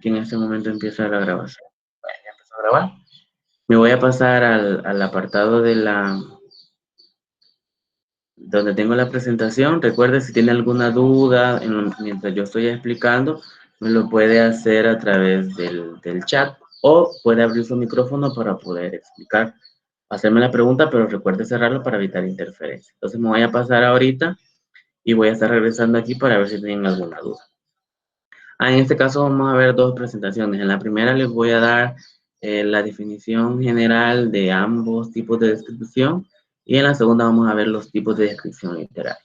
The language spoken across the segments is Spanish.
que en este momento empieza la grabación. Bueno, ya empezó a grabar. Me voy a pasar al apartado de donde tengo la presentación. Recuerde, si tiene alguna duda mientras yo estoy explicando, me lo puede hacer a través del chat o puede abrir su micrófono para poder explicar, hacerme la pregunta, pero recuerde cerrarlo para evitar interferencia. Entonces me voy a pasar ahorita y voy a estar regresando aquí para ver si tienen alguna duda. En este caso vamos a ver dos presentaciones. En la primera les voy a dar la definición general de ambos tipos de descripción y en la segunda vamos a ver los tipos de descripción literaria.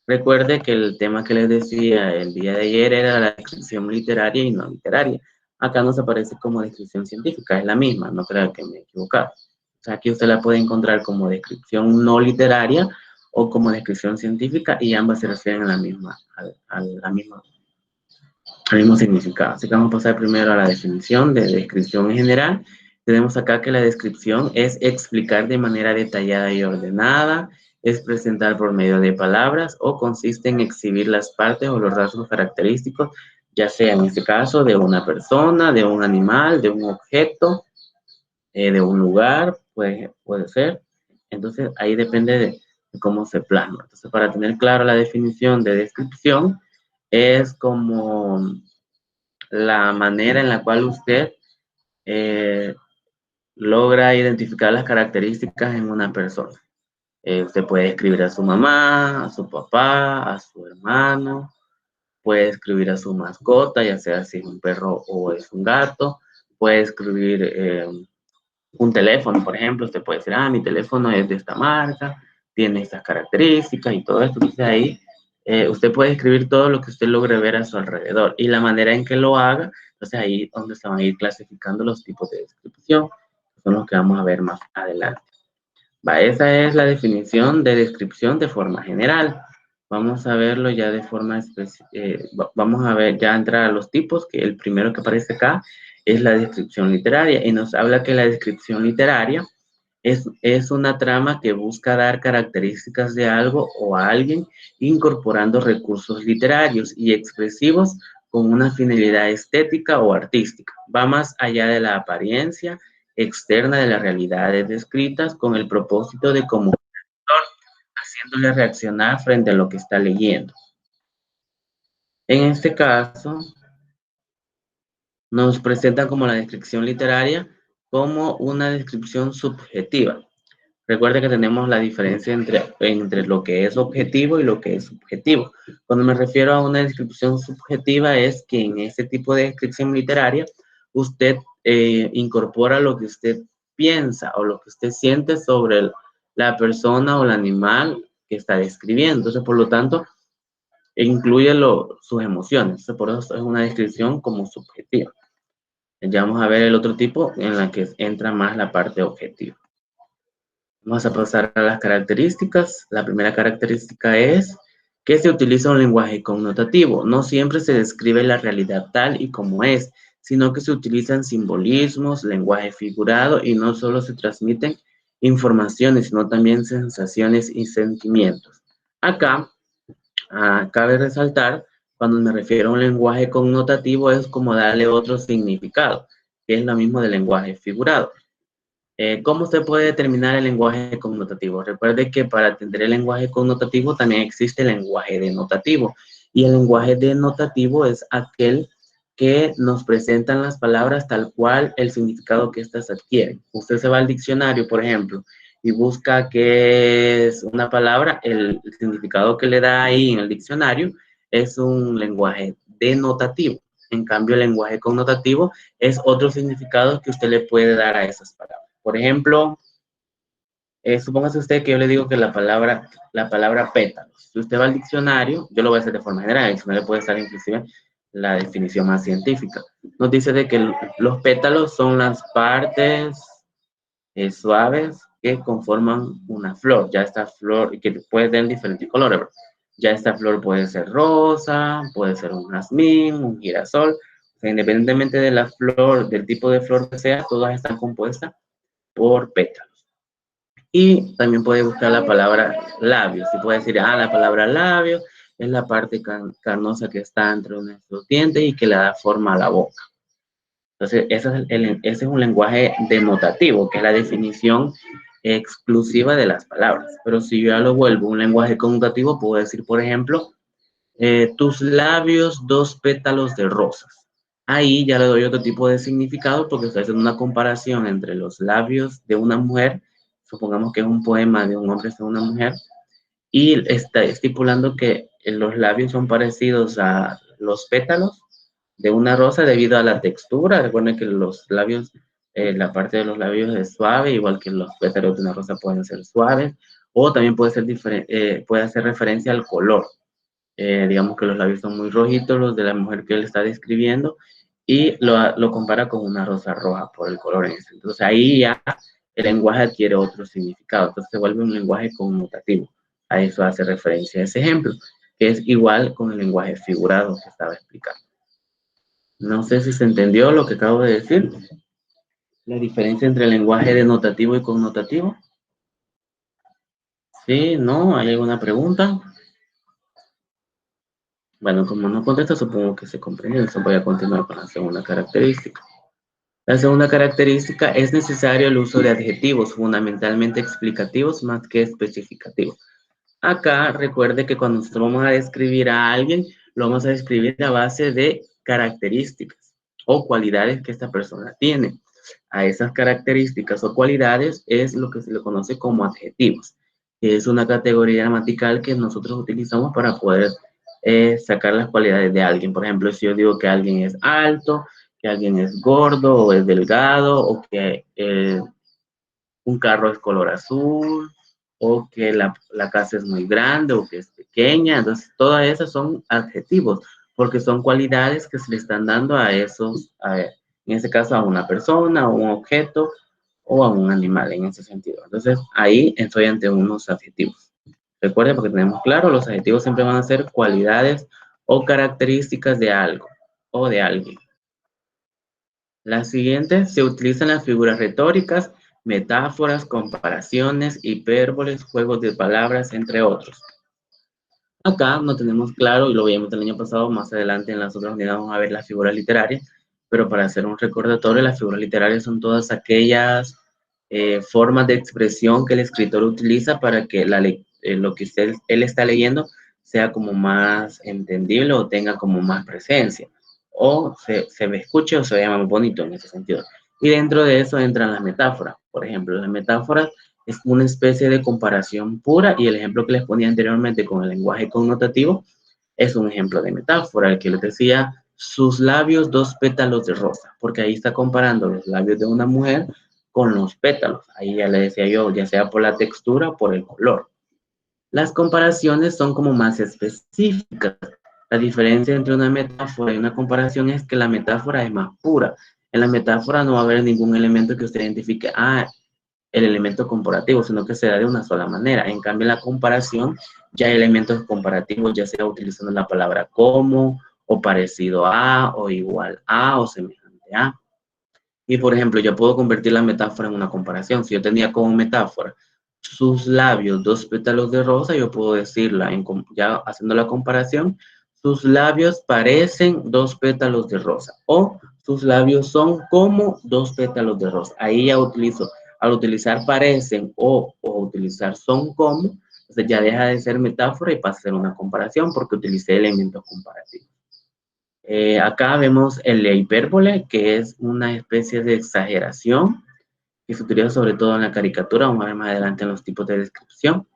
Recuerde que el tema que les decía el día de ayer era la descripción literaria y no literaria. Acá nos aparece como descripción científica, es la misma, no creo que me he equivocado. O sea, aquí usted la puede encontrar como descripción no literaria o como descripción científica y ambas se refieren a la misma, al mismo significado. Así que vamos a pasar primero a la definición de descripción en general. Tenemos acá que la descripción es explicar de manera detallada y ordenada, es presentar por medio de palabras o consiste en exhibir las partes o los rasgos característicos, ya sea en este caso de una persona, de un animal, de un objeto, de un lugar, puede ser. Entonces ahí depende de cómo se plasma. Entonces para tener claro la definición de descripción es como la manera en la cual usted eh, logra identificar las características en una persona. Usted puede escribir a su mamá, a su papá, a su hermano, puede escribir a su mascota, ya sea si es un perro o es un gato, puede escribir un teléfono, por ejemplo, usted puede decir, mi teléfono es de esta marca, tiene estas características y todo esto. Entonces ahí usted puede escribir todo lo que usted logre ver a su alrededor y la manera en que lo haga, entonces ahí es donde se van a ir clasificando los tipos de descripción, que son los que vamos a ver más adelante. Esa es la definición de descripción de forma general. Vamos a verlo ya de forma vamos a ver, ya entrar a los tipos, que el primero que aparece acá es la descripción literaria y nos habla que la descripción literaria es una trama que busca dar características de algo o a alguien incorporando recursos literarios y expresivos con una finalidad estética o artística. Va más allá de la apariencia externa de las realidades descritas con el propósito de comunicar, haciéndole reaccionar frente a lo que está leyendo. En este caso, nos presenta como la descripción literaria como una descripción subjetiva. Recuerda que tenemos la diferencia entre lo que es objetivo y lo que es subjetivo. Cuando me refiero a una descripción subjetiva es que en este tipo de descripción literaria usted incorpora lo que usted piensa o lo que usted siente sobre la persona o el animal que está describiendo. Entonces, por lo tanto, incluye sus emociones. Entonces, por eso es una descripción como subjetiva. Ya vamos a ver el otro tipo en la que entra más la parte objetiva. Vamos a pasar a las características. La primera característica es que se utiliza un lenguaje connotativo. No siempre se describe la realidad tal y como es, sino que se utilizan simbolismos, lenguaje figurado y no solo se transmiten informaciones, sino también sensaciones y sentimientos. Acá cabe resaltar, cuando me refiero a un lenguaje connotativo, es como darle otro significado, que es lo mismo del lenguaje figurado. ¿Cómo se puede determinar el lenguaje connotativo? Recuerde que para entender el lenguaje connotativo también existe el lenguaje denotativo. Y el lenguaje denotativo es aquel que nos presentan las palabras tal cual el significado que éstas adquieren. Usted se va al diccionario, por ejemplo, y busca qué es una palabra, el significado que le da ahí en el diccionario es un lenguaje denotativo. En cambio, el lenguaje connotativo es otro significado que usted le puede dar a esas palabras. Por ejemplo, supóngase usted que yo le digo que la palabra pétalos. Si usted va al diccionario, yo lo voy a hacer de forma general, el diccionario puede estar inclusive la definición más científica. Nos dice de que los pétalos son las partes suaves que conforman una flor. Ya esta flor, que puede tener diferentes colores, ¿verdad? Ya esta flor puede ser rosa, puede ser un jazmín, un girasol. O sea, independientemente de la flor, del tipo de flor que sea, todas están compuestas por pétalos. Y también puede buscar la palabra labios. Si puede decir, la palabra labio es la parte carnosa que está entre nuestros dientes y que le da forma a la boca. Entonces, ese es un lenguaje denotativo, que es la definición exclusiva de las palabras. Pero si yo ya lo vuelvo un lenguaje connotativo, puedo decir, por ejemplo, tus labios, dos pétalos de rosas. Ahí ya le doy otro tipo de significado porque estoy haciendo una comparación entre los labios de una mujer, supongamos que es un poema de un hombre hacia una mujer, y está estipulando que los labios son parecidos a los pétalos de una rosa debido a la textura. Recuerden que los labios, la parte de los labios es suave, igual que los pétalos de una rosa pueden ser suaves, o también puede ser puede hacer referencia al color. Digamos que los labios son muy rojitos, los de la mujer que él está describiendo, y lo compara con una rosa roja por el color en ese. Entonces ahí ya el lenguaje adquiere otro significado, entonces se vuelve un lenguaje connotativo. A eso hace referencia ese ejemplo, que es igual con el lenguaje figurado que estaba explicando. No sé si se entendió lo que acabo de decir, la diferencia entre el lenguaje denotativo y connotativo. ¿Sí? ¿No? ¿Hay alguna pregunta? Bueno, como no contesta, supongo que se comprendió. Entonces voy a continuar con la segunda característica. La segunda característica es necesario el uso de adjetivos fundamentalmente explicativos más que especificativos. Acá recuerde que cuando nosotros vamos a describir a alguien, lo vamos a describir a base de características o cualidades que esta persona tiene. A esas características o cualidades es lo que se le conoce como adjetivos, que es una categoría gramatical que nosotros utilizamos para poder sacar las cualidades de alguien. Por ejemplo, si yo digo que alguien es alto, que alguien es gordo o es delgado, o que un carro es color azul, o que la casa es muy grande o que es pequeña. Entonces, todas esas son adjetivos, porque son cualidades que se le están dando a esos, en este caso, a una persona, a un objeto o a un animal en ese sentido. Entonces, ahí estoy ante unos adjetivos. Recuerden, porque tenemos claro, los adjetivos siempre van a ser cualidades o características de algo o de alguien. La siguiente, se utilizan las figuras retóricas, metáforas, comparaciones, hipérboles, juegos de palabras, entre otros. Acá no tenemos claro, y lo veíamos el año pasado, más adelante en las otras unidades vamos a ver las figuras literarias, pero para hacer un recordatorio, las figuras literarias son todas aquellas formas de expresión que el escritor utiliza para que lo que él está leyendo sea como más entendible o tenga como más presencia, o se me escuche o se vea más bonito en ese sentido. Y dentro de eso entran las metáforas. Por ejemplo, las metáforas es una especie de comparación pura, y el ejemplo que les ponía anteriormente con el lenguaje connotativo es un ejemplo de metáfora, el que les decía sus labios dos pétalos de rosa, porque ahí está comparando los labios de una mujer con los pétalos. Ahí ya le decía yo, ya sea por la textura o por el color. Las comparaciones son como más específicas. La diferencia entre una metáfora y una comparación es que la metáfora es más pura. En la metáfora no va a haber ningún elemento que usted identifique, el elemento comparativo, sino que se da de una sola manera. En cambio, en la comparación ya hay elementos comparativos, ya sea utilizando la palabra como, o parecido a, o igual a, o semejante a. Y por ejemplo, yo puedo convertir la metáfora en una comparación. Si yo tenía como metáfora sus labios, dos pétalos de rosa, yo puedo decirla, ya haciendo la comparación, sus labios parecen dos pétalos de rosa, o sus labios son como dos pétalos de rosa. Ahí ya utilizo, al utilizar parecen o utilizar son como, entonces ya deja de ser metáfora y pasa a ser una comparación porque utilicé elementos comparativos. Acá vemos el hipérbole, que es una especie de exageración que se utiliza sobre todo en la caricatura. Vamos a ver más adelante en los tipos de descripción.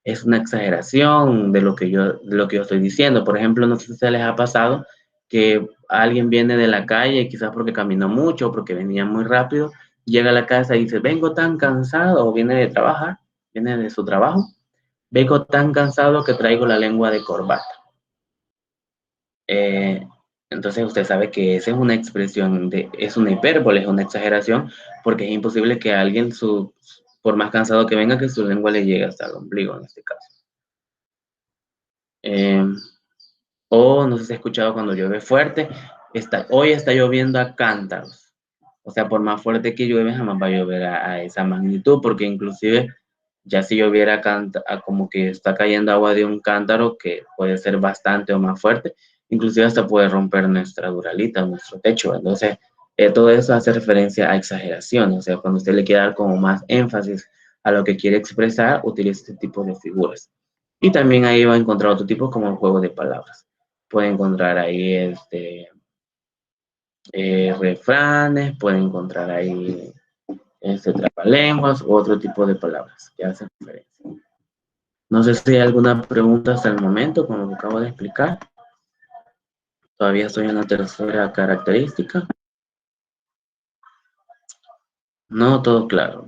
Es una exageración de lo que yo estoy diciendo. Por ejemplo, no sé si se les ha pasado que alguien viene de la calle, quizás porque caminó mucho o porque venía muy rápido, llega a la casa y dice, vengo tan cansado, o viene de trabajar, viene de su trabajo, vengo tan cansado que traigo la lengua de corbata. Eh, entonces usted sabe que esa es una expresión, es una hipérbole, es una exageración, porque es imposible que alguien, por más cansado que venga, que su lengua le llegue hasta el ombligo en este caso. Eh, o no sé si ha escuchado cuando llueve fuerte, hoy está lloviendo a cántaros. O sea, por más fuerte que llueve, jamás va a llover a esa magnitud, porque inclusive ya si lloviera como que está cayendo agua de un cántaro, que puede ser bastante o más fuerte, inclusive hasta puede romper nuestra duralita, nuestro techo. Entonces, Todo eso hace referencia a exageración, o sea, cuando usted le quiere dar como más énfasis a lo que quiere expresar, utiliza este tipo de figuras. Y también ahí va a encontrar otro tipo como el juego de palabras. Puede encontrar ahí refranes, puede encontrar ahí trabalenguas u otro tipo de palabras que hacen referencia. No sé si hay alguna pregunta hasta el momento con lo que acabo de explicar. Todavía estoy en la tercera característica. No, todo claro.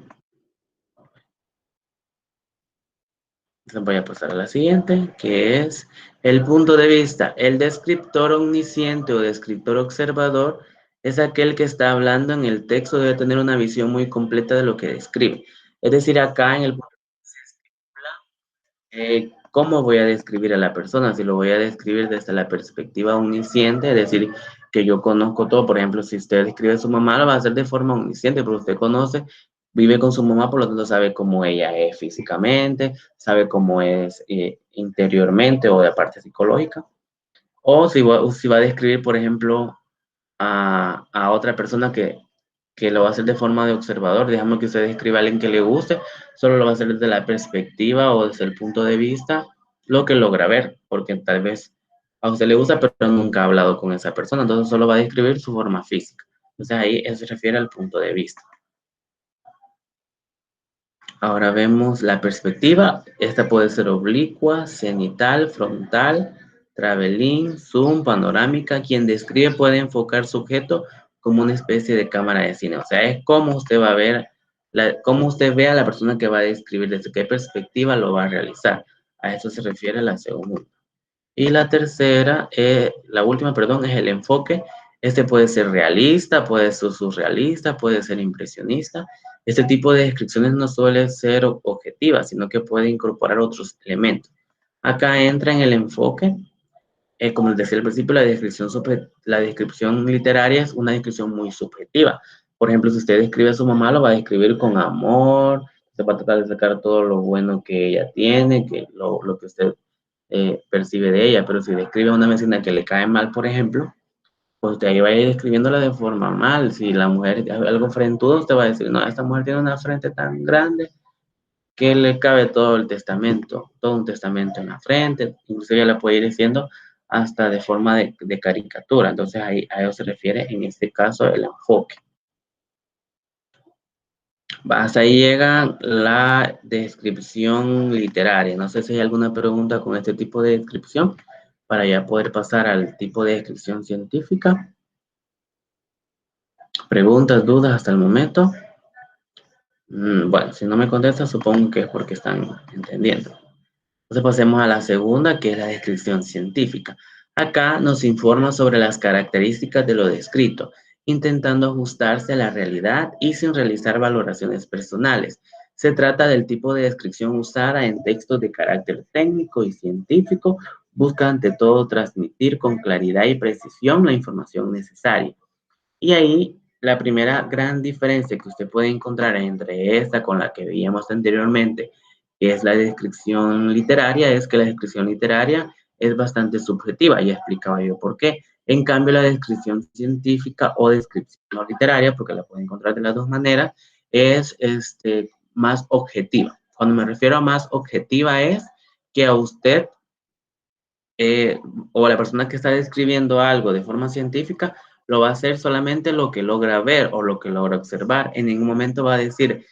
Entonces voy a pasar a la siguiente, que es el punto de vista. El descriptor omnisciente o descriptor observador es aquel que está hablando en el texto, debe tener una visión muy completa de lo que describe. Es decir, acá en el ¿cómo voy a describir a la persona? Si lo voy a describir desde la perspectiva omnisciente, es decir, que yo conozco todo. Por ejemplo, si usted describe a su mamá, lo va a hacer de forma omnisciente, pero usted conoce, vive con su mamá, por lo tanto sabe cómo ella es físicamente, sabe cómo es interiormente o de parte psicológica. O si va a describir, por ejemplo, a otra persona que lo va a hacer de forma de observador. Dejamos que usted describa a alguien que le guste, solo lo va a hacer desde la perspectiva o desde el punto de vista, lo que logra ver, porque tal vez a usted le gusta, pero nunca ha hablado con esa persona, entonces solo va a describir su forma física. Entonces ahí eso se refiere al punto de vista. Ahora vemos la perspectiva. Esta puede ser oblicua, cenital, frontal, travelín, zoom, panorámica. Quien describe puede enfocar su objeto como una especie de cámara de cine. O sea, es cómo usted va a ver, cómo usted ve a la persona que va a describir, desde qué perspectiva lo va a realizar. A eso se refiere la segunda. Y la tercera, la última, perdón, es el enfoque. Este puede ser realista, puede ser surrealista, puede ser impresionista. Este tipo de descripciones no suele ser objetivas, sino que puede incorporar otros elementos. Acá entra en el enfoque, como les decía al principio, la descripción literaria es una descripción muy subjetiva. Por ejemplo, si usted describe a su mamá, lo va a describir con amor, se va a tratar de sacar todo lo bueno que ella tiene, lo que usted percibe de ella, pero si describe a una vecina que le cae mal, por ejemplo, pues usted ahí va a ir describiéndola de forma mal. Si la mujer es algo frentudo, usted va a decir, no, esta mujer tiene una frente tan grande que le cabe todo el testamento, todo un testamento en la frente, inclusive ya la puede ir diciendo hasta de forma de caricatura. Entonces ahí a eso se refiere en este caso el enfoque. Hasta ahí llega la descripción literaria. No sé si hay alguna pregunta con este tipo de descripción para ya poder pasar al tipo de descripción científica. ¿Preguntas, dudas hasta el momento? Bueno, si no me contesta, supongo que es porque están entendiendo. Entonces pasemos a la segunda, que es la descripción científica. Acá nos informa sobre las características de lo descrito, intentando ajustarse a la realidad y sin realizar valoraciones personales. Se trata del tipo de descripción usada en textos de carácter técnico y científico. Busca ante todo transmitir con claridad y precisión la información necesaria. Y ahí la primera gran diferencia que usted puede encontrar entre esta con la que veíamos anteriormente, que es la descripción literaria, es que la descripción literaria es bastante subjetiva. Ya explicaba yo por qué. En cambio, la descripción científica o descripción no literaria, porque la puede encontrar de las dos maneras, es más objetiva. Cuando me refiero a más objetiva es que a usted o la persona que está describiendo algo de forma científica lo va a hacer solamente lo que logra ver o lo que logra observar. En ningún momento va a decir,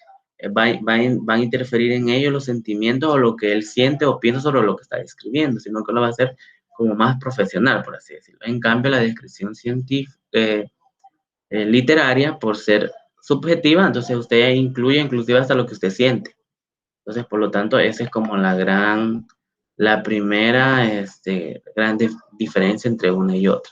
va a interferir en ello los sentimientos o lo que él siente o piensa sobre lo que está describiendo, sino que lo va a hacer como más profesional, por así decirlo. En cambio, la descripción científica, literaria, por ser subjetiva, entonces usted incluye inclusive hasta lo que usted siente. Entonces, por lo tanto, esa es como la primera gran diferencia entre una y otra.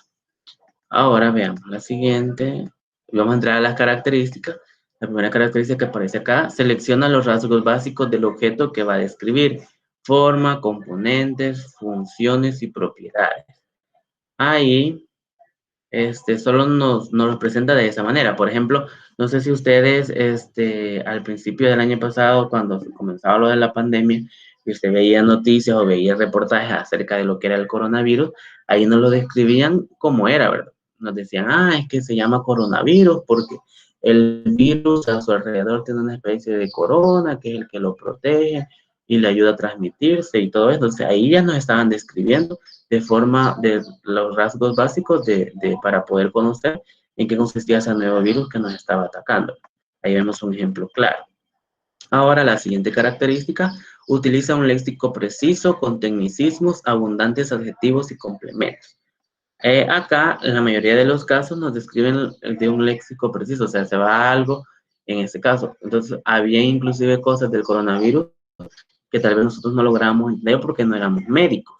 Ahora veamos la siguiente. Vamos a entrar a las características. La primera característica que aparece acá, selecciona los rasgos básicos del objeto que va a describir. Forma, componentes, funciones y propiedades. Ahí solo nos lo presenta de esa manera. Por ejemplo, no sé si ustedes al principio del año pasado, cuando comenzaba lo de la pandemia, y usted veía noticias o veía reportajes acerca de lo que era el coronavirus, ahí nos lo describían como era, ¿verdad? nos decían, es que se llama coronavirus porque el virus a su alrededor tiene una especie de corona que es el que lo protege y le ayuda a transmitirse y todo eso. Entonces ahí ya nos estaban describiendo de forma de los rasgos básicos para poder conocer en qué consistía ese nuevo virus que nos estaba atacando. Ahí vemos un ejemplo claro. Ahora la siguiente característica, utiliza un léxico preciso con tecnicismos, abundantes adjetivos y complementos. Acá, en la mayoría de los casos, nos describen de un léxico preciso, o sea, se va a algo en este caso. Entonces, había inclusive cosas del coronavirus que tal vez nosotros no logramos entender porque no éramos médicos.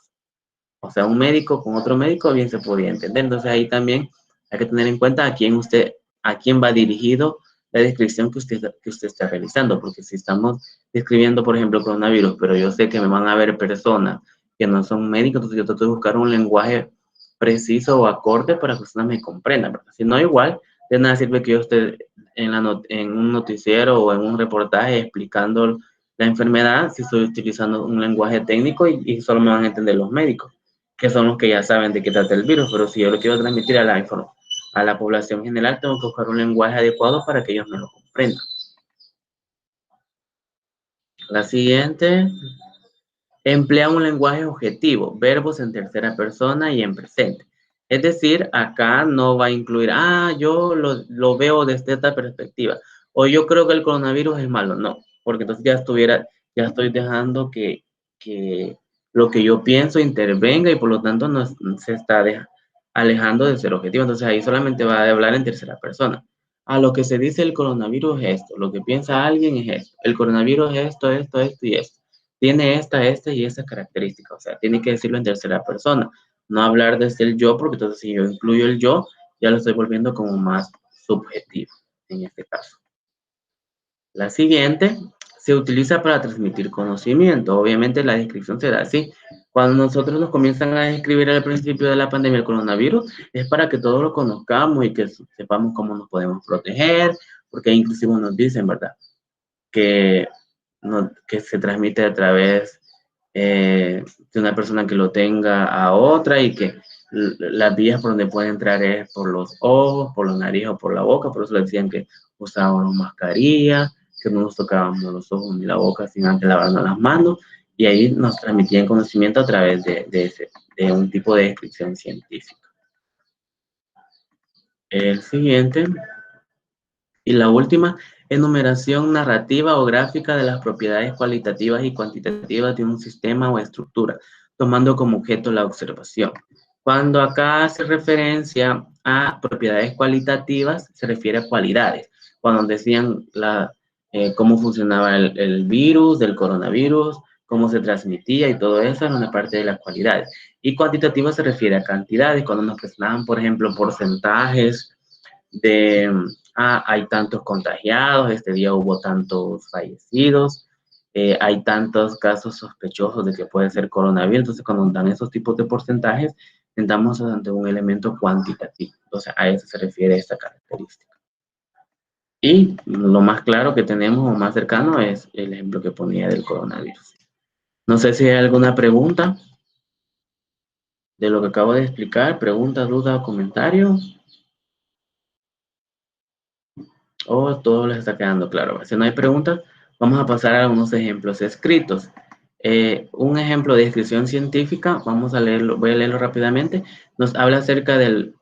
O sea, un médico con otro médico bien se podía entender. Entonces, ahí también hay que tener en cuenta a quién va dirigido la descripción que usted está realizando, porque si estamos describiendo, por ejemplo, coronavirus, pero yo sé que me van a ver personas que no son médicos, entonces yo trato de buscar un lenguaje preciso o acorde para que personas me comprendan, ¿verdad? Si no, igual, de nada sirve que yo esté en un noticiero o en un reportaje explicando la enfermedad si estoy utilizando un lenguaje técnico y solo me van a entender los médicos, que son los que ya saben de qué trata el virus, pero si yo lo quiero transmitir a la población general, tengo que buscar un lenguaje adecuado para que ellos me lo comprendan. La siguiente, emplea un lenguaje objetivo, verbos en tercera persona y en presente. Es decir, acá no va a incluir, yo lo veo desde esta perspectiva, o yo creo que el coronavirus es malo, no, porque entonces ya estoy dejando que lo que yo pienso intervenga y por lo tanto no se está alejando de ser objetivo. Entonces ahí solamente va a hablar en tercera persona. A lo que se dice el coronavirus es esto, lo que piensa alguien es esto, el coronavirus es esto, esto y esto. Tiene esta y esta característica, o sea, tiene que decirlo en tercera persona, no hablar desde el yo, porque entonces si yo incluyo el yo, ya lo estoy volviendo como más subjetivo, en este caso. La siguiente se utiliza para transmitir conocimiento. Obviamente la descripción se da así. Cuando nosotros nos comienzan a describir al principio de la pandemia el coronavirus, es para que todos lo conozcamos y que sepamos cómo nos podemos proteger, porque inclusive nos dicen, ¿verdad? Que se transmite a través de una persona que lo tenga a otra y que las vías por donde puede entrar es por los ojos, por la nariz o por la boca. Por eso le decían que usábamos mascarilla, que no nos tocábamos los ojos ni la boca sin antes lavarnos las manos. Y ahí nos transmitían conocimiento a través de un tipo de descripción científica. El siguiente. Y la última, enumeración narrativa o gráfica de las propiedades cualitativas y cuantitativas de un sistema o estructura, tomando como objeto la observación. Cuando acá hace referencia a propiedades cualitativas, se refiere a cualidades. Cuando decían cómo funcionaba el virus, del coronavirus, cómo se transmitía y todo eso, era una parte de las cualidades. Y cuantitativa se refiere a cantidades, cuando nos presentaban, por ejemplo, porcentajes hay tantos contagiados, este día hubo tantos fallecidos, hay tantos casos sospechosos de que puede ser coronavirus. Entonces, cuando dan esos tipos de porcentajes, estamos ante un elemento cuantitativo. Entonces, a eso se refiere esta característica. Y lo más claro que tenemos o más cercano es el ejemplo que ponía del coronavirus. No sé si hay alguna pregunta de lo que acabo de explicar, pregunta, duda o comentario. Todo les está quedando claro. Si no hay preguntas, vamos a pasar a algunos ejemplos escritos. Un ejemplo de descripción científica, vamos a leerlo, voy a leerlo rápidamente. Nos habla acerca del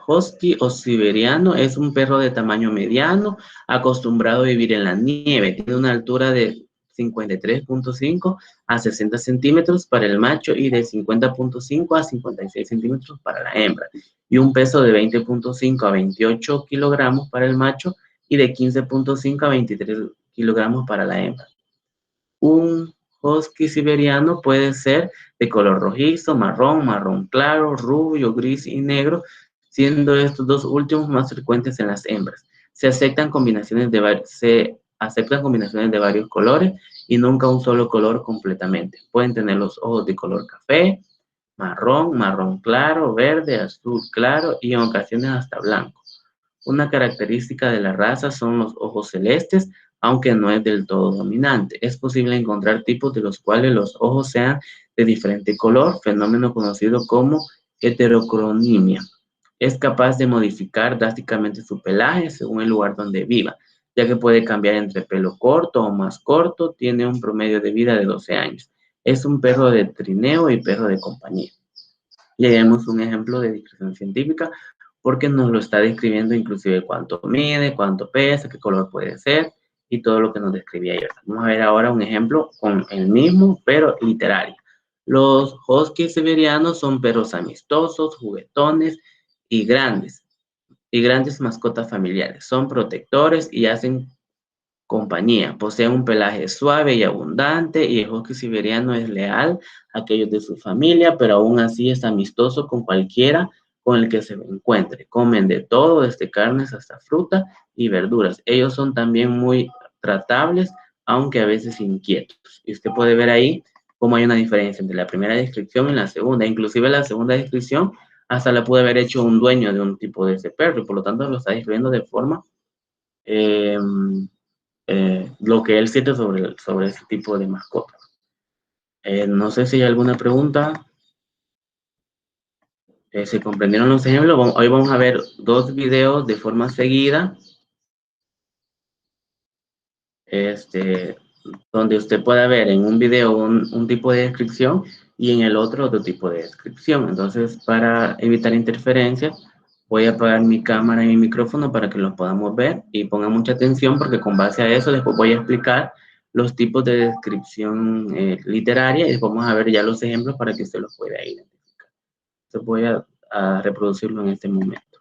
husky o siberiano. Es un perro de tamaño mediano, acostumbrado a vivir en la nieve. Tiene una altura de 53.5 a 60 centímetros para el macho y de 50.5 a 56 centímetros para la hembra. Y un peso de 20.5 a 28 kilogramos para el macho y de 15.5 a 23 kilogramos para la hembra. Un husky siberiano puede ser de color rojizo, marrón claro, rubio, gris y negro, siendo estos dos últimos más frecuentes en las hembras. Se aceptan combinaciones de varios colores y nunca un solo color completamente. Pueden tener los ojos de color café, marrón claro, verde, azul claro y en ocasiones hasta blanco. Una característica de la raza son los ojos celestes, aunque no es del todo dominante. Es posible encontrar tipos de los cuales los ojos sean de diferente color, fenómeno conocido como heterocronimia. es capaz de modificar drásticamente su pelaje según el lugar donde viva, ya que puede cambiar entre pelo corto o más corto, tiene un promedio de vida de 12 años. Es un perro de trineo y perro de compañía. Y ahí vemos un ejemplo de descripción científica porque nos lo está describiendo inclusive cuánto mide, cuánto pesa, qué color puede ser y todo lo que nos describía ayer. Vamos a ver ahora un ejemplo con el mismo, pero literario. Los huskies siberianos son perros amistosos, juguetones y grandes mascotas familiares. Son protectores y hacen compañía. Posee un pelaje suave y abundante y el husky siberiano es leal a aquellos de su familia, pero aún así es amistoso con cualquiera con el que se encuentre. Comen de todo, desde carnes hasta fruta y verduras. Ellos son también muy tratables, aunque a veces inquietos. Y usted puede ver ahí cómo hay una diferencia entre la primera descripción y la segunda. Inclusive la segunda descripción hasta la puede haber hecho un dueño de un tipo de ese perro y por lo tanto lo está describiendo de forma eh, lo que él siente sobre ese tipo de mascota. No sé si hay alguna pregunta. ¿Se comprendieron los ejemplos? Hoy vamos a ver dos videos de forma seguida, donde usted pueda ver en un video un tipo de descripción y en el otro tipo de descripción. Entonces, para evitar interferencias, voy a apagar mi cámara y mi micrófono para que los podamos ver y pongan mucha atención porque con base a eso después voy a explicar los tipos de descripción literaria y después vamos a ver ya los ejemplos para que usted los pueda identificar. Entonces voy a reproducirlo en este momento.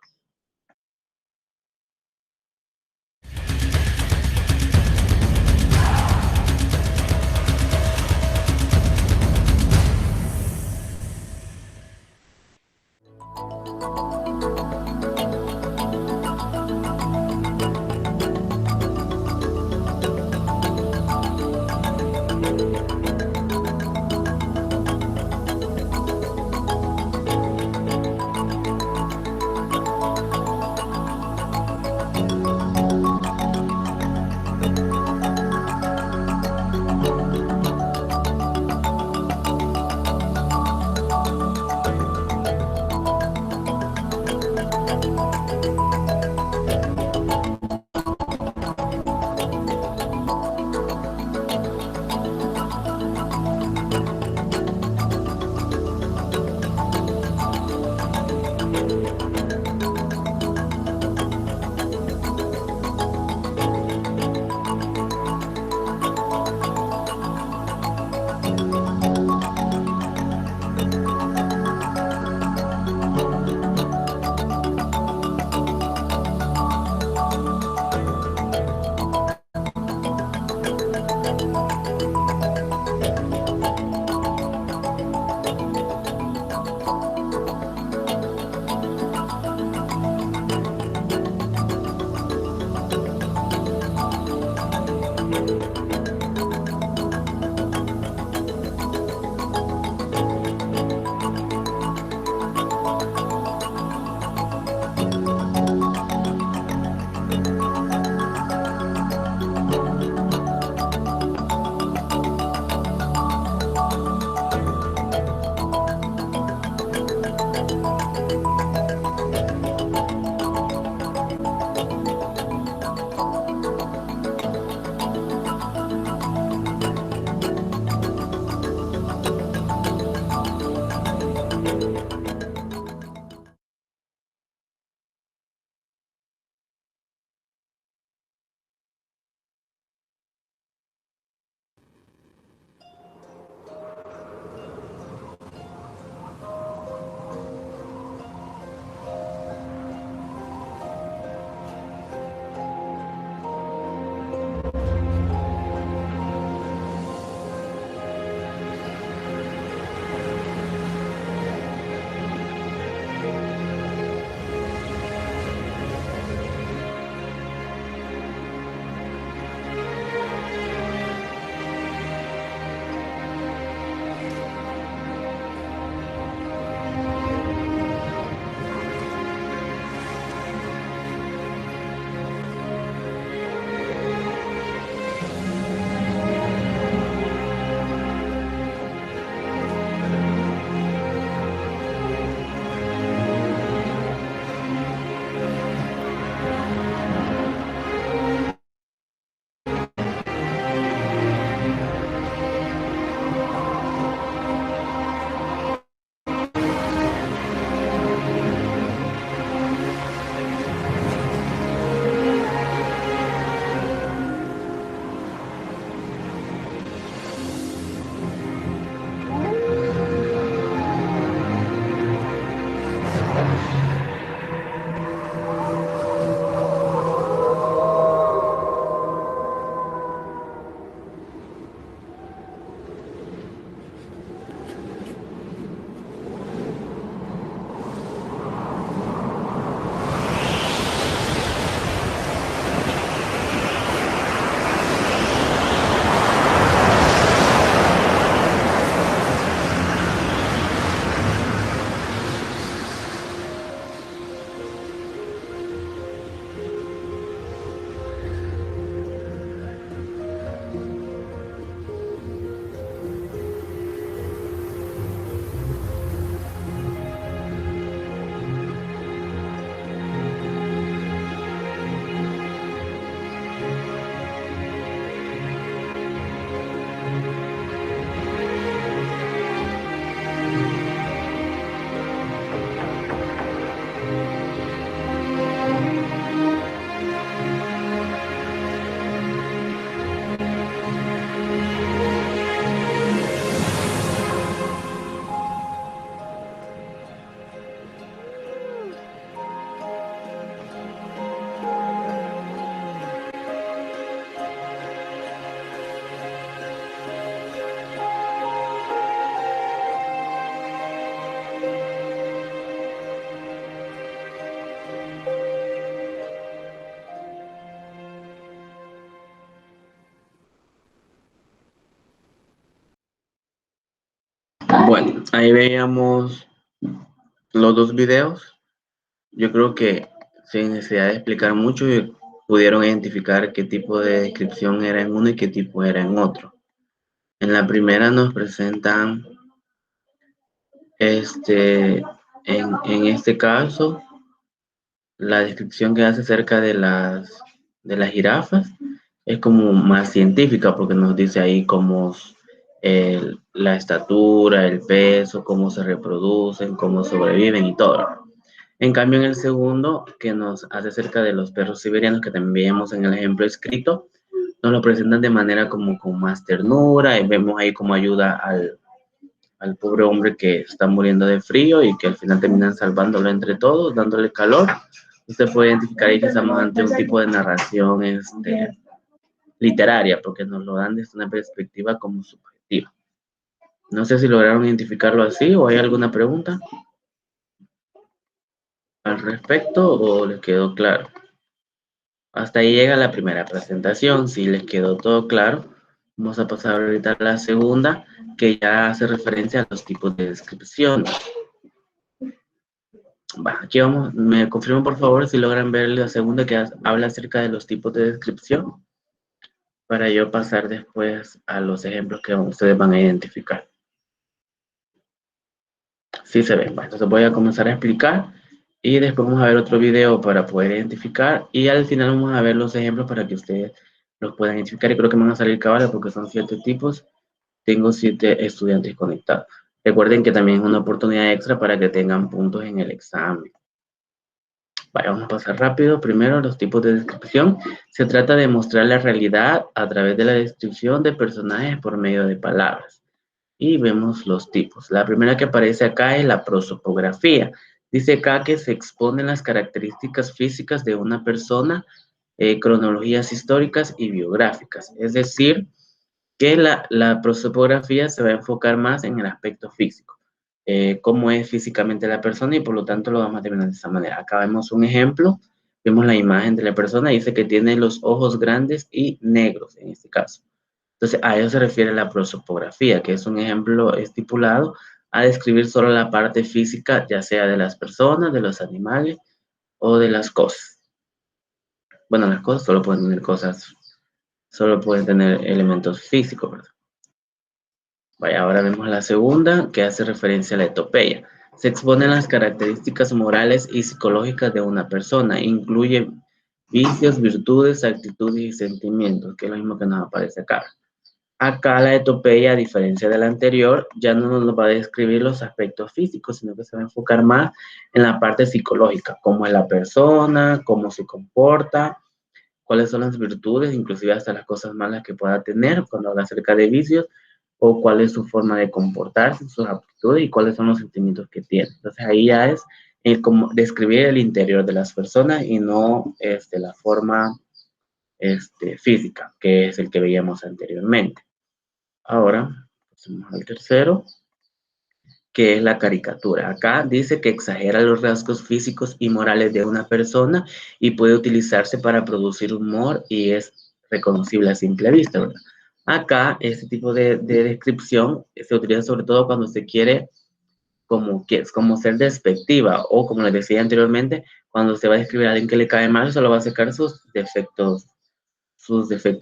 Ahí veíamos los dos videos. Yo creo que sin necesidad de explicar mucho, pudieron identificar qué tipo de descripción era en uno y qué tipo era en otro. En la primera nos presentan, en este caso, la descripción que hace acerca de las jirafas es como más científica porque nos dice ahí cómo la estatura, el peso, cómo se reproducen, cómo sobreviven y todo. En cambio, en el segundo, que nos hace acerca de los perros siberianos, que también veíamos en el ejemplo escrito, nos lo presentan de manera como con más ternura y vemos ahí cómo ayuda al pobre hombre que está muriendo de frío y que al final terminan salvándolo entre todos, dándole calor. Usted puede identificar ahí que estamos ante un tipo de narración literaria, porque nos lo dan desde una perspectiva como subjetiva. No sé si lograron identificarlo así o hay alguna pregunta al respecto o les quedó claro. Hasta ahí llega la primera presentación. Si les quedó todo claro, vamos a pasar ahorita a la segunda, que ya hace referencia a los tipos de descripción. Aquí vamos, me confirman por favor si logran ver la segunda que habla acerca de los tipos de descripción, para yo pasar después a los ejemplos que ustedes van a identificar. Sí se ven. Bueno, entonces voy a comenzar a explicar y después vamos a ver otro video para poder identificar y al final vamos a ver los ejemplos para que ustedes los puedan identificar y creo que me van a salir cabales porque son 7 tipos. Tengo 7 estudiantes conectados. Recuerden que también es una oportunidad extra para que tengan puntos en el examen. Vamos a pasar rápido. Primero, los tipos de descripción. Se trata de mostrar la realidad a través de la descripción de personajes por medio de palabras. Y vemos los tipos. La primera que aparece acá es la prosopografía. Dice acá que se exponen las características físicas de una persona, cronologías históricas y biográficas. Es decir, que la prosopografía se va a enfocar más en el aspecto físico, cómo es físicamente la persona y por lo tanto lo vamos a terminar de esa manera. Acá vemos un ejemplo, vemos la imagen de la persona, dice que tiene los ojos grandes y negros en este caso. Entonces a eso se refiere la prosopografía, que es un ejemplo estipulado a describir solo la parte física, ya sea de las personas, de los animales o de las cosas. Bueno, las cosas solo pueden tener cosas, solo pueden tener elementos físicos, ¿verdad? Vaya, ahora vemos la segunda, que hace referencia a la etopeya. Se exponen las características morales y psicológicas de una persona. Incluye vicios, virtudes, actitudes y sentimientos, que es lo mismo que nos aparece acá. Acá la etopeya, a diferencia de la anterior, ya no nos va a describir los aspectos físicos, sino que se va a enfocar más en la parte psicológica, cómo es la persona, cómo se comporta, cuáles son las virtudes, inclusive hasta las cosas malas que pueda tener cuando habla acerca de vicios, o cuál es su forma de comportarse, sus aptitudes y cuáles son los sentimientos que tiene. Entonces ahí ya es como describir el interior de las personas y no la forma física, que es el que veíamos anteriormente. Ahora, pasemos al tercero, que es la caricatura. Acá dice que exagera los rasgos físicos y morales de una persona y puede utilizarse para producir humor y es reconocible a simple vista, ¿verdad? Acá, este tipo de descripción se utiliza sobre todo cuando se quiere como ser despectiva o, como les decía anteriormente, cuando se va a describir a alguien que le cae mal, solo va a sacar sus defectos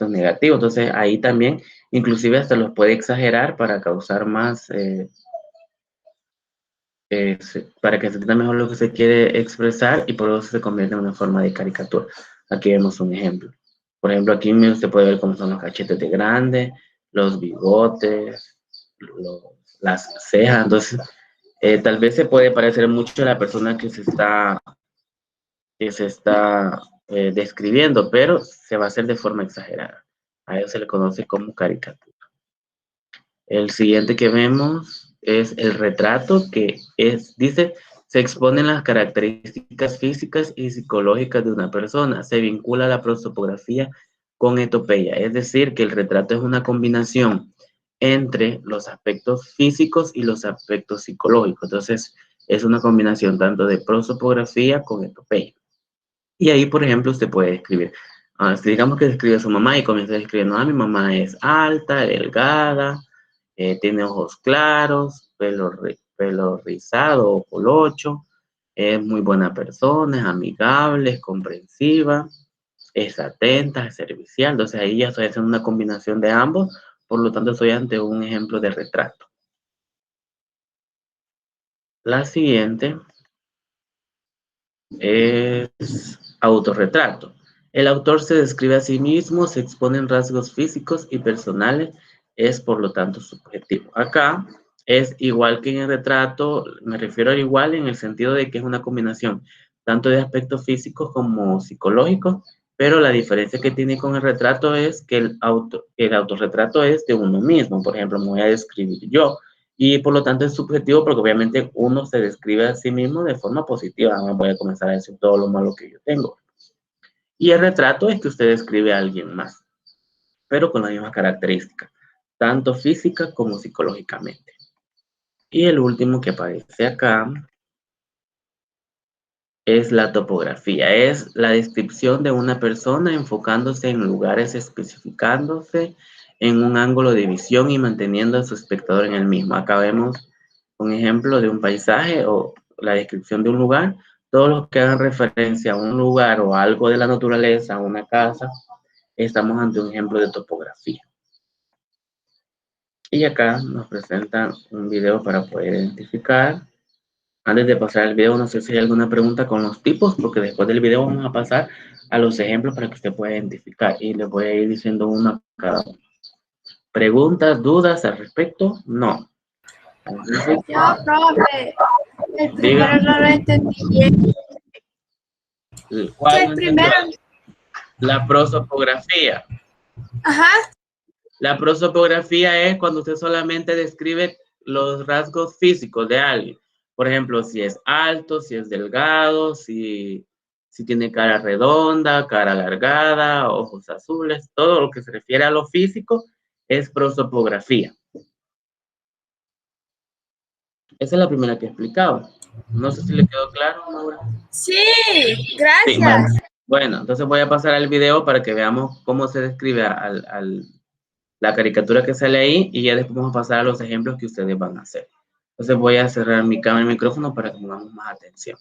negativos. Entonces, ahí también, inclusive hasta los puede exagerar para causar más, para que se entienda mejor lo que se quiere expresar y por eso se convierte en una forma de caricatura. Aquí vemos un ejemplo. Por ejemplo, aquí usted puede ver cómo son los cachetes de grande, los bigotes, las cejas. Entonces, tal vez se puede parecer mucho a la persona que se está describiendo, pero se va a hacer de forma exagerada. A eso se le conoce como caricatura. El siguiente que vemos es el retrato, dice, se exponen las características físicas y psicológicas de una persona. Se vincula la prosopografía con etopeya, es decir, que el retrato es una combinación entre los aspectos físicos y los aspectos psicológicos. Entonces, es una combinación tanto de prosopografía con etopeya. Y ahí, por ejemplo, usted puede escribir, digamos que describe a su mamá y comienza a escribir, no, mi mamá es alta, delgada, Tiene ojos claros, pelo rizado o colocho, es muy buena persona, es amigable, es comprensiva, es atenta, es servicial. Entonces ahí ya estoy haciendo una combinación de ambos, por lo tanto estoy ante un ejemplo de retrato. La siguiente es autorretrato. El autor se describe a sí mismo, se exponen rasgos físicos y personales, es por lo tanto subjetivo. Acá es igual que en el retrato, me refiero a igual en el sentido de que es una combinación tanto de aspectos físicos como psicológicos, pero la diferencia que tiene con el retrato es que el autorretrato es de uno mismo. Por ejemplo, me voy a describir yo, y por lo tanto es subjetivo porque obviamente uno se describe a sí mismo de forma positiva. No voy a comenzar a decir todo lo malo que yo tengo. Y el retrato es que usted describe a alguien más, pero con la misma característica, tanto física como psicológicamente. Y el último que aparece acá es la topografía. Es la descripción de una persona enfocándose en lugares, especificándose en un ángulo de visión y manteniendo a su espectador en el mismo. Acá vemos un ejemplo de un paisaje o la descripción de un lugar. Todos los que hagan referencia a un lugar o a algo de la naturaleza, a una casa, estamos ante un ejemplo de topografía. Y acá nos presentan un video para poder identificar. Antes de pasar al video, no sé si hay alguna pregunta con los tipos, porque después del video vamos a pasar a los ejemplos para que usted pueda identificar y les voy a ir diciendo uno a cada uno. ¿Preguntas, dudas al respecto? No. Entonces, Yo, profe, el diga, primero no lo entendí bien. ¿Qué ¿cuál no el entendió? primero? La prosopografía. Ajá. La prosopografía es cuando usted solamente describe los rasgos físicos de alguien. Por ejemplo, si es alto, si es delgado, si tiene cara redonda, cara alargada, ojos azules, todo lo que se refiere a lo físico es prosopografía. Esa es la primera que he explicado. No sé si le quedó claro, Maura. Sí, Sí, vale. gracias. Bueno, entonces voy a pasar al video para que veamos cómo se describe la caricatura que sale ahí y ya después vamos a pasar a los ejemplos que ustedes van a hacer. Entonces voy a cerrar mi cámara y micrófono para que pongamos más atención.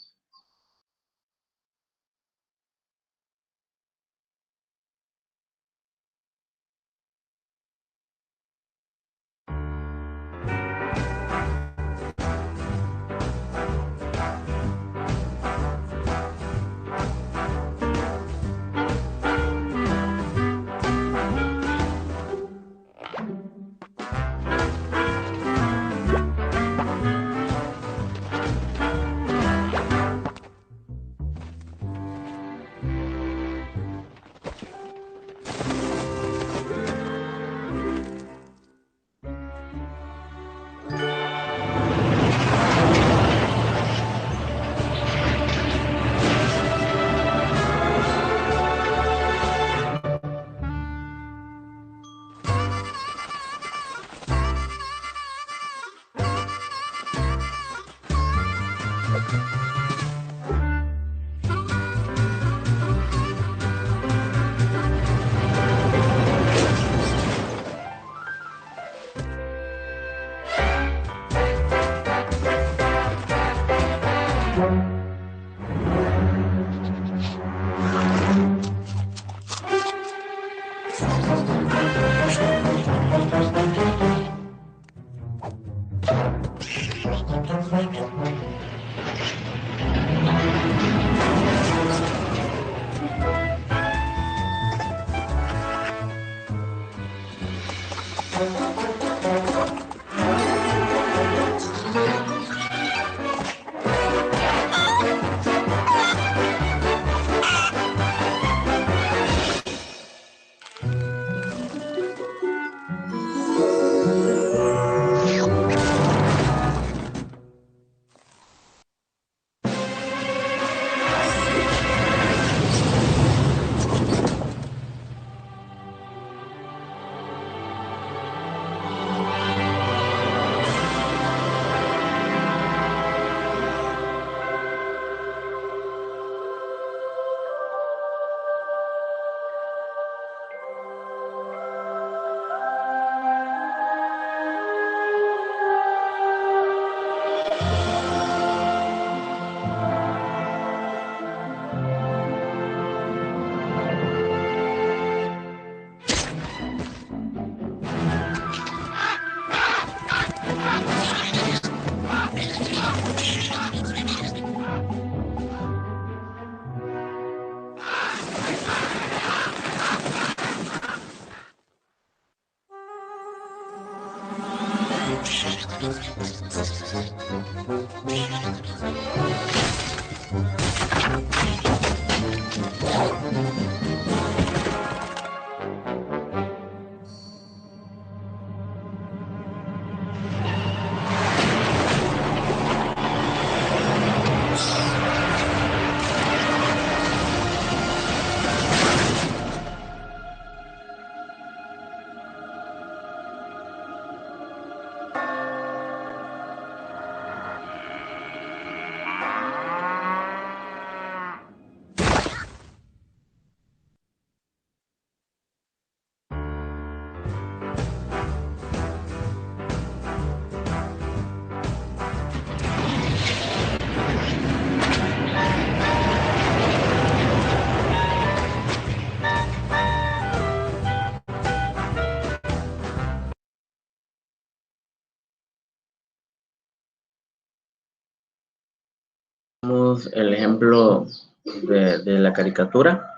Veamos el ejemplo de la caricatura.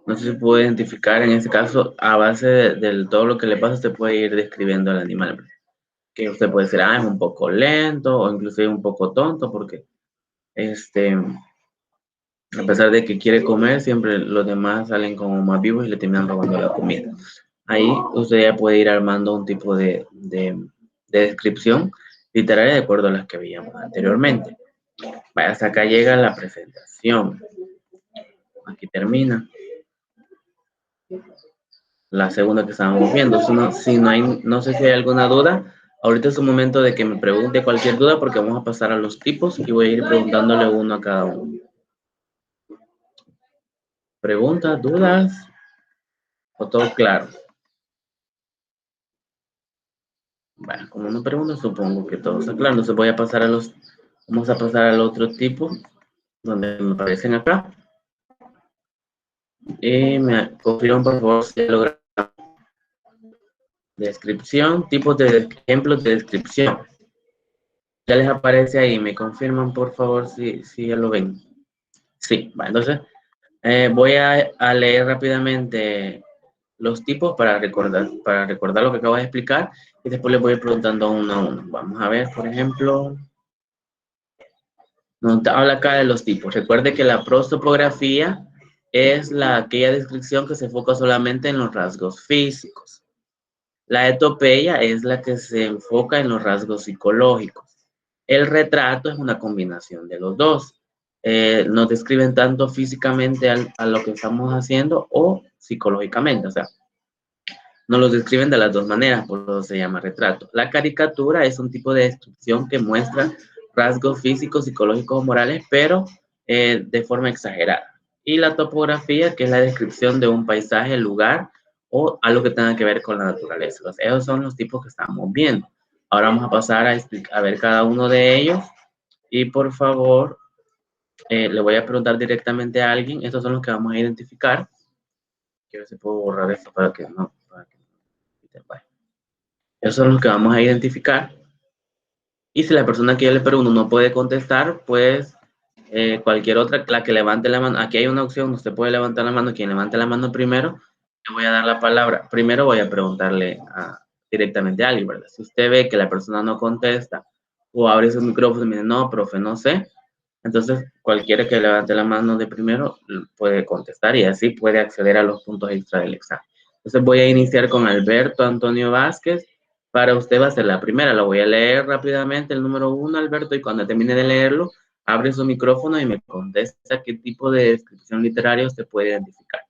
No sé si puede identificar en este caso, a base de todo lo que le pasa, usted puede ir describiendo al animal. Que usted puede decir, es un poco lento o inclusive un poco tonto porque a pesar de que quiere comer, siempre los demás salen como más vivos y le terminan robando la comida. Ahí usted ya puede ir armando un tipo de descripción literaria de acuerdo a las que veíamos anteriormente. Vaya, hasta acá llega la presentación. Aquí termina. La segunda que estábamos viendo. No sé si hay alguna duda. Ahorita es un momento de que me pregunte cualquier duda porque vamos a pasar a los tipos y voy a ir preguntándole uno a cada uno. ¿Preguntas, dudas? ¿O todo claro? Bueno, como no pregunto, supongo que todo está claro. Entonces vamos a pasar al otro tipo, donde me aparecen acá. Y me confirman por favor si logra. Descripción, tipos de ejemplos de descripción. Ya les aparece ahí, me confirman por favor si ya lo ven. Sí, bueno, entonces voy a leer rápidamente los tipos para recordar lo que acabo de explicar y después les voy a ir preguntando uno a uno. Vamos a ver, por ejemplo, nos habla acá de los tipos. Recuerde que la prosopografía es aquella descripción que se enfoca solamente en los rasgos físicos. La etopeya es la que se enfoca en los rasgos psicológicos. El retrato es una combinación de los dos. Nos describen tanto físicamente a lo que estamos haciendo o psicológicamente, o sea, nos los describen de las dos maneras, por eso se llama retrato. La caricatura es un tipo de descripción que muestra rasgos físicos, psicológicos o morales, pero de forma exagerada. Y la topografía, que es la descripción de un paisaje, lugar o algo que tenga que ver con la naturaleza. Entonces, esos son los tipos que estamos viendo. Ahora vamos a pasar a ver cada uno de ellos. Y por favor, le voy a preguntar directamente a alguien. Estos son los que vamos a identificar. Quiero ver si puedo borrar esto para que no. Esos son los que vamos a identificar. Y si la persona que yo le pregunto no puede contestar, pues cualquier otra, la que levante la mano. Aquí hay una opción, usted puede levantar la mano. Quien levante la mano primero, le voy a dar la palabra. Primero voy a preguntarle directamente a alguien, ¿verdad? Si usted ve que la persona no contesta o abre su micrófono y me dice, no, profe, no sé. Entonces, cualquiera que levante la mano de primero puede contestar y así puede acceder a los puntos extra del examen. Entonces, voy a iniciar con Alberto Antonio Vázquez. Para usted va a ser la primera. La voy a leer rápidamente, el número 1, Alberto, y cuando termine de leerlo, abre su micrófono y me contesta qué tipo de descripción literaria usted puede identificar.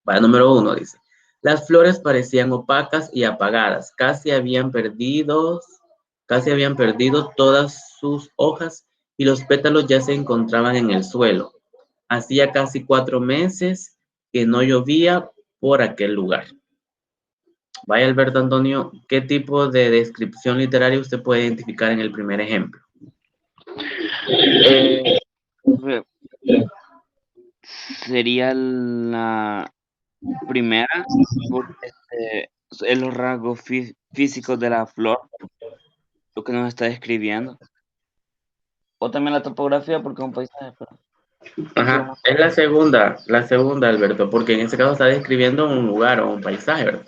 Va, número 1 dice, las flores parecían opacas y apagadas, casi habían perdido todas sus hojas y los pétalos ya se encontraban en el suelo. Hacía casi 4 meses que no llovía por aquel lugar. Vaya, Alberto Antonio, ¿qué tipo de descripción literaria usted puede identificar en el primer ejemplo? Sería la primera, porque es los rasgos físicos de la flor, lo que nos está describiendo. O también la topografía, porque es un paisaje. Ajá, es la segunda, Alberto, porque en este caso está describiendo un lugar o un paisaje, ¿verdad?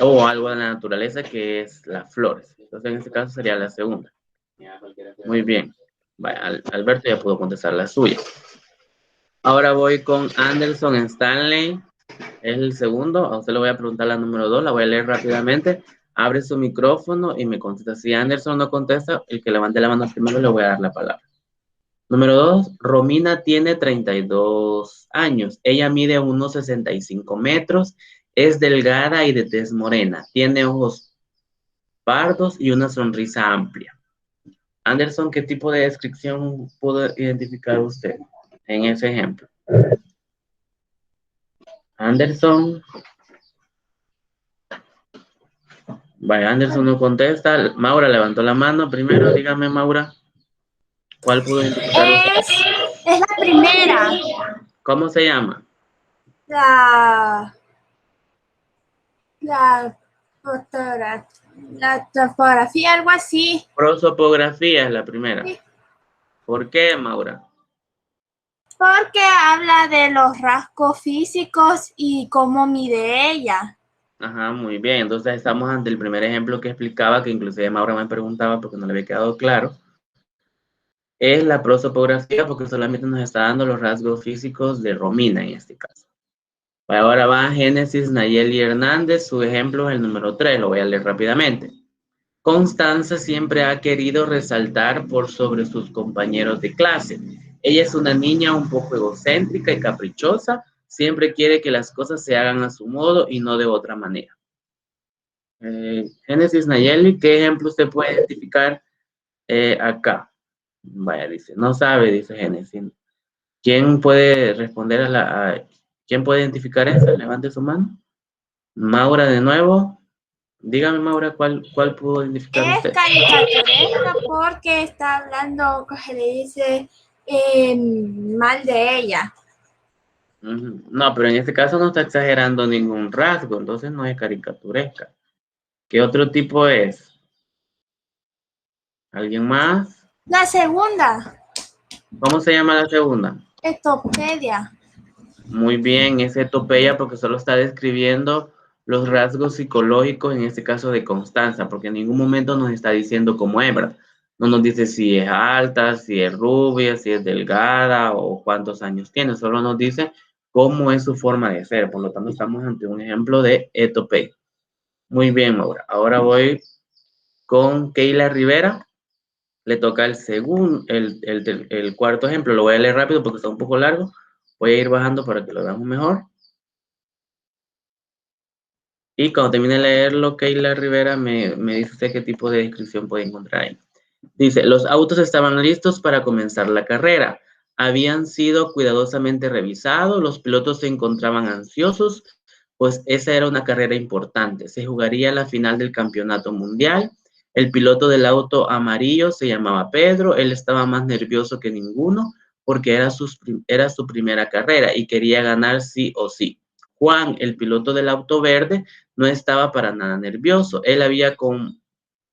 O algo de la naturaleza que es las flores. Entonces, en este caso sería la segunda. Muy bien. Vaya, Alberto ya pudo contestar la suya. Ahora voy con Anderson Stanley. Es el segundo. A usted le voy a preguntar la número 2. La voy a leer rápidamente. Abre su micrófono y me contesta. Si Anderson no contesta, el que levante la mano primero le voy a dar la palabra. Número 2. Romina tiene 32 años. Ella mide unos 65 metros. Es delgada y de tez morena. Tiene ojos pardos y una sonrisa amplia. Anderson, ¿qué tipo de descripción pudo identificar usted en ese ejemplo? Anderson. Vaya, Anderson no contesta. Maura levantó la mano. Primero, dígame, Maura. ¿Cuál pudo identificar usted? Es la primera. ¿Cómo se llama? La topografía, algo así. Prosopografía es la primera. Sí. ¿Por qué, Maura? Porque habla de los rasgos físicos y cómo mide ella. Ajá, muy bien. Entonces estamos ante el primer ejemplo que explicaba, que inclusive Maura me preguntaba porque no le había quedado claro. Es la prosopografía porque solamente nos está dando los rasgos físicos de Romina en este caso. Ahora va Génesis Nayeli Hernández, su ejemplo es el número 3, lo voy a leer rápidamente. Constanza siempre ha querido resaltar por sobre sus compañeros de clase. Ella es una niña un poco egocéntrica y caprichosa, siempre quiere que las cosas se hagan a su modo y no de otra manera. Génesis Nayeli, ¿qué ejemplo usted puede identificar acá? Vaya, dice, no sabe, dice Génesis. ¿Quién puede responder quién puede identificar eso? Levante su mano. Maura de nuevo. Dígame, Maura, ¿cuál pudo identificar Es usted? caricaturesca porque está hablando, que se le dice mal de ella. No, pero en este caso no está exagerando ningún rasgo, entonces no es caricaturesca. ¿Qué otro tipo es? ¿Alguien más? La segunda, ¿Cómo se llama la segunda? etopedia. Muy bien, es etopeya porque solo está describiendo los rasgos psicológicos, en este caso de Constanza, porque en ningún momento nos está diciendo cómo hembra. No nos dice si es alta, si es rubia, si es delgada o cuántos años tiene, solo nos dice cómo es su forma de ser. Por lo tanto, estamos ante un ejemplo de etopeya. Muy bien, Maura. Ahora voy con Keila Rivera. Le toca el cuarto ejemplo. Lo voy a leer rápido porque está un poco largo. Voy a ir bajando para que lo veamos mejor. Y cuando termine de leerlo, Keila Rivera me dice usted qué tipo de descripción puede encontrar ahí. Dice, los autos estaban listos para comenzar la carrera. Habían sido cuidadosamente revisados, los pilotos se encontraban ansiosos, pues esa era una carrera importante. Se jugaría la final del campeonato mundial. El piloto del auto amarillo se llamaba Pedro, él estaba más nervioso que ninguno porque era su primera carrera y quería ganar sí o sí. Juan, el piloto del auto verde, no estaba para nada nervioso. Él había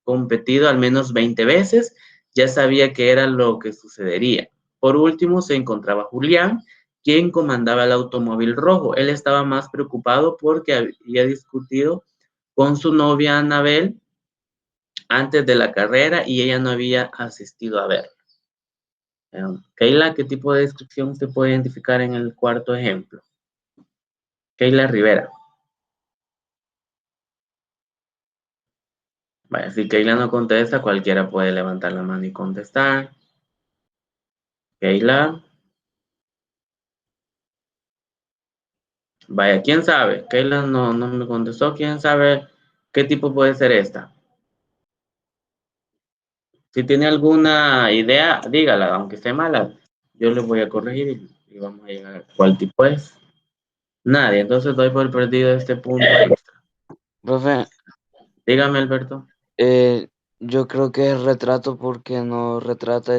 competido al menos 20 veces, ya sabía qué era lo que sucedería. Por último, se encontraba Julián, quien comandaba el automóvil rojo. Él estaba más preocupado porque había discutido con su novia Anabel antes de la carrera y ella no había asistido a verlo. Keila, ¿qué tipo de descripción usted puede identificar en el cuarto ejemplo? Keila Rivera. Vaya, si Keila no contesta, cualquiera puede levantar la mano y contestar. Keila. Vaya, ¿quién sabe? Keila no me contestó. ¿Quién sabe qué tipo puede ser esta? Si tiene alguna idea, dígala, aunque esté mala. Yo le voy a corregir y vamos a llegar a cuál tipo es. Nadie, entonces doy por perdido este punto extra. Profe, Dígame, Alberto. yo creo que es retrato porque no retrata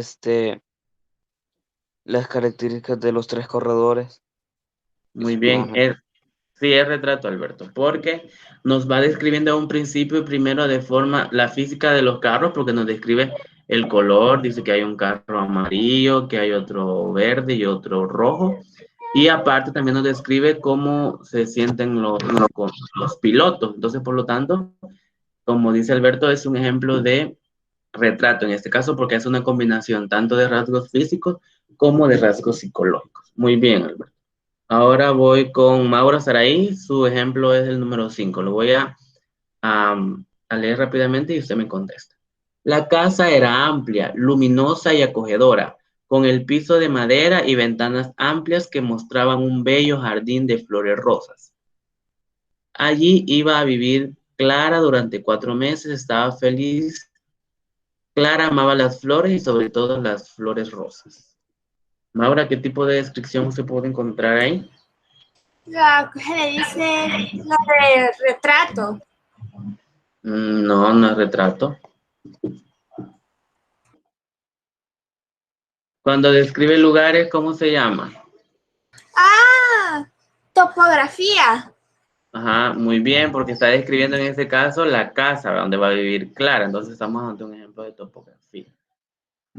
las características de los tres corredores. Muy bien, sí es retrato, Alberto, porque nos va describiendo a un principio primero de forma la física de los carros, porque nos describe el color, dice que hay un carro amarillo, que hay otro verde y otro rojo, y aparte también nos describe cómo se sienten los pilotos. Entonces, por lo tanto, como dice Alberto, es un ejemplo de retrato en este caso, porque es una combinación tanto de rasgos físicos como de rasgos psicológicos. Muy bien, Alberto. Ahora voy con Maura Saraí, su ejemplo es el número 5. Lo voy a leer rápidamente y usted me contesta. La casa era amplia, luminosa y acogedora, con el piso de madera y ventanas amplias que mostraban un bello jardín de flores rosas. Allí iba a vivir Clara durante 4 meses, estaba feliz. Clara amaba las flores y sobre todo las flores rosas. Maura, ¿qué tipo de descripción se puede encontrar ahí? La que se le dice la de retrato. No, no es retrato. Cuando describe lugares, ¿cómo se llama? Ah, topografía. Ajá, muy bien, porque está describiendo en este caso la casa donde va a vivir Clara. Entonces estamos ante un ejemplo de topografía.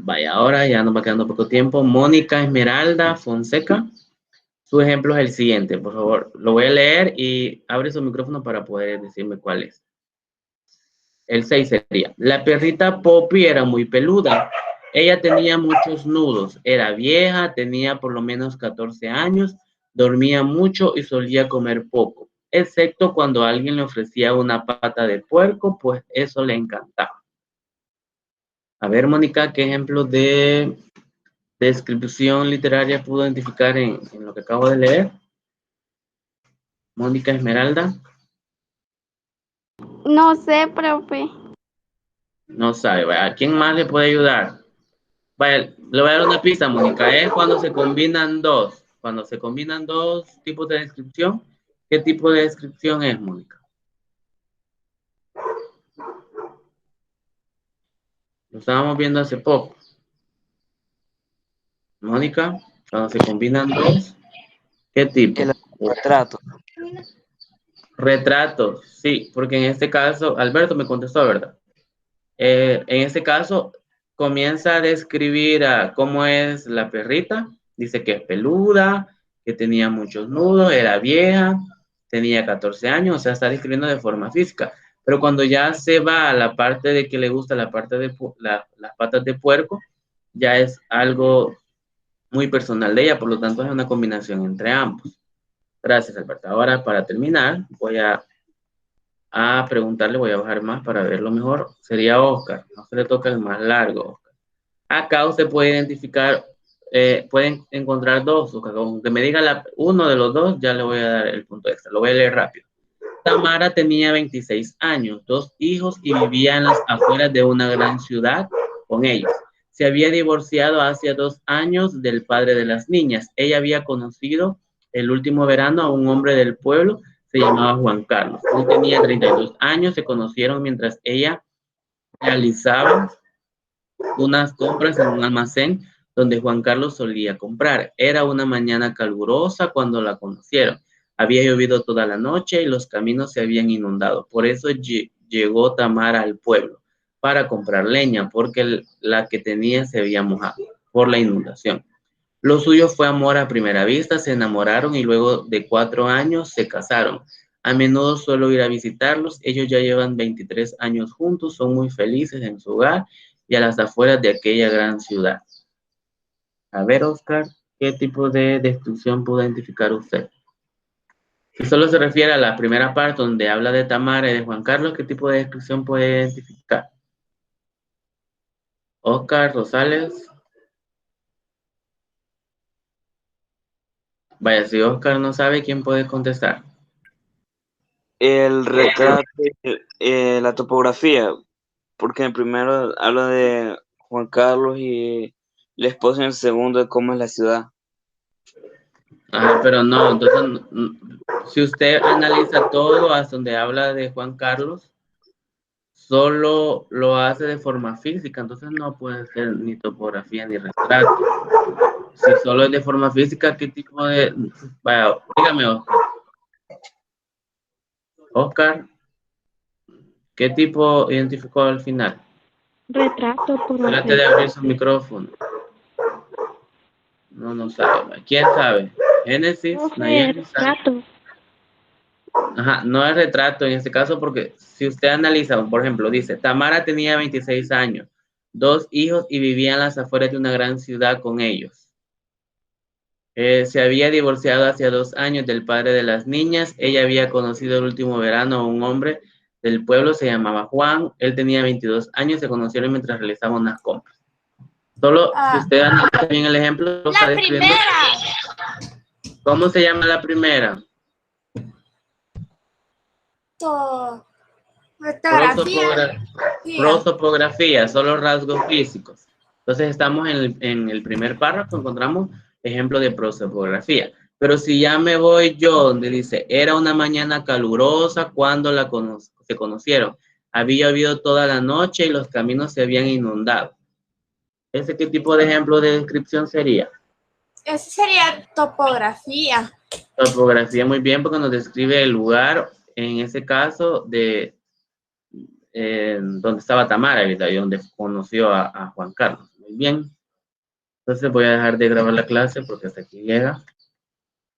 Vaya, ahora ya nos va quedando poco tiempo. Mónica Esmeralda Fonseca. Su ejemplo es el siguiente, por favor. Lo voy a leer y abre su micrófono para poder decirme cuál es. El 6 sería: la perrita Poppy era muy peluda. Ella tenía muchos nudos. Era vieja, tenía por lo menos 14 años, dormía mucho y solía comer poco, excepto cuando alguien le ofrecía una pata de puerco, pues eso le encantaba. A ver, Mónica, ¿qué ejemplo de descripción literaria pudo identificar en lo que acabo de leer? Mónica Esmeralda. No sé, profe. No sabe. Vaya, ¿a quién más le puede ayudar? Vaya, le voy a dar una pista, Mónica. Es cuando se combinan dos. Cuando se combinan dos tipos de descripción. ¿Qué tipo de descripción es, Mónica? Lo estábamos viendo hace poco. Mónica, cuando se combinan dos, ¿qué tipo? El retrato. Retratos, sí, porque en este caso, Alberto me contestó, ¿verdad? En este caso, comienza a describir cómo es la perrita. Dice que es peluda, que tenía muchos nudos, era vieja, tenía 14 años, o sea, está describiendo de forma física. Pero cuando ya se va a la parte de que le gusta la parte de las patas de puerco, ya es algo muy personal de ella, por lo tanto es una combinación entre ambos. Gracias, Alberto. Ahora, para terminar, voy a preguntarle, voy a bajar más para verlo mejor. Sería Oscar. No se le toca el más largo, Oscar. Acá usted puede identificar, pueden encontrar dos, Oscar. Aunque me diga uno de los dos, ya le voy a dar el punto extra. Lo voy a leer rápido. Tamara tenía 26 años, 2 hijos y vivía en las afueras de una gran ciudad con ellos. Se había divorciado hace 2 años del padre de las niñas. Ella había conocido el último verano a un hombre del pueblo, se llamaba Juan Carlos. Él tenía 32 años, se conocieron mientras ella realizaba unas compras en un almacén donde Juan Carlos solía comprar. Era una mañana calurosa cuando la conocieron. Había llovido toda la noche y los caminos se habían inundado. Por eso llegó Tamara al pueblo para comprar leña, porque la que tenía se había mojado por la inundación. Lo suyo fue amor a primera vista, se enamoraron y luego de 4 años se casaron. A menudo suelo ir a visitarlos, ellos ya llevan 23 años juntos, son muy felices en su hogar y a las afueras de aquella gran ciudad. A ver, Oscar, ¿qué tipo de descripción pudo identificar usted? Si solo se refiere a la primera parte donde habla de Tamara y de Juan Carlos, ¿qué tipo de descripción puede identificar? Oscar Rosales. Vaya, si Oscar no sabe, ¿quién puede contestar? El retrato, la topografía, porque en el primero habla de Juan Carlos y la esposa, en el segundo de cómo es la ciudad. Ajá, pero no, entonces, si usted analiza todo hasta donde habla de Juan Carlos, solo lo hace de forma física, entonces no puede ser ni topografía ni retrato. Si solo es de forma física, ¿qué tipo de...? Vaya, dígame, Oscar. Oscar, ¿qué tipo identificó al final? Retrato, Trate de abrir su micrófono. No sabe. ¿Quién sabe? Génesis, Nayeli, ¿sabe? Retrato. Ajá, no es retrato en este caso porque si usted analiza, por ejemplo, dice, Tamara tenía 26 años, 2 hijos y vivía en las afueras de una gran ciudad con ellos. Se había divorciado hace 2 años del padre de las niñas. Ella había conocido el último verano a un hombre del pueblo, se llamaba Juan. Él tenía 22 años, se conocieron mientras realizaban unas compras. Solo si usted analiza bien el ejemplo, lo está La describiendo. primera. ¿Cómo se llama la primera? Prosopografía, solo rasgos físicos. Entonces estamos en el primer párrafo, encontramos ejemplo de prosopografía. Pero si ya me voy yo, donde dice, era una mañana calurosa cuando se conocieron. Había llovido toda la noche y los caminos se habían inundado. ¿Ese qué tipo de ejemplo de descripción sería? Esa sería topografía. Topografía, muy bien, porque nos describe el lugar, en ese caso, donde estaba Tamara, ¿verdad? Y donde conoció a Juan Carlos. Muy bien. Entonces voy a dejar de grabar la clase porque hasta aquí llega.